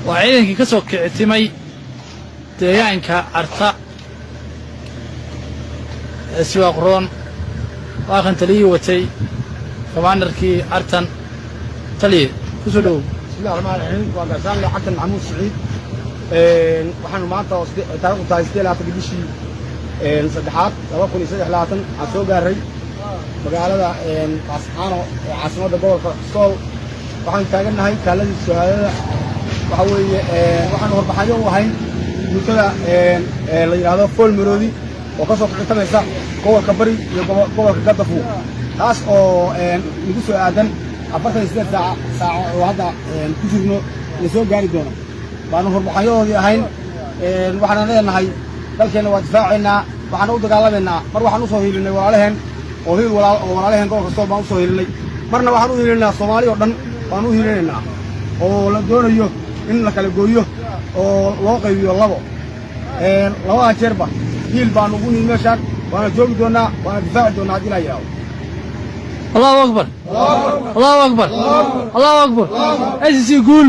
وعيدك كسو كعتمي deegaanka Arta سواق رون واخن تلي وتي كمانركي أرتن تلي كسودو بسم الله الرحمن الرحيم وقاسان لحكن محمود سعيد waxaan maanta taariikhda taasdeela tagdishi saddexaad 2023 aan soo gaaray magaalada Asxaano ee caasimada gobolka Sool waxaan taaganahay kaaladii su'aalaha waxa weeye waxaan warbaxayo u ahayn mutada la yiraahdo Fool Maroodi oo ka soo kicitamaysa gobolka Bari iyo gobolka Gaddafuu taas oo ugu soo aadan 48 saac oo hadda ku jirno la soo gaari doono baan warbaxayoodii ahayn waxaan leenahay dalkeena waa difaaceynaa waxaan u dagaalameynaa mar waxaan u soo hiilinay walaalaheen oo hiil walaalaheen gobolka Sool baan u soo hiilinay marna waxaan u hiilinaa Soomaali oo dhan baan u hiilinaynaa oo la doonayo in la kala gooyo oo loo qaybiyo laba jeerba hiil baan ugu nimid meeshaan waana joogi doonaa waana difaaci doonaa hadii la yiraahdo الله أكبر الله أكبر الله أكبر أجلس قول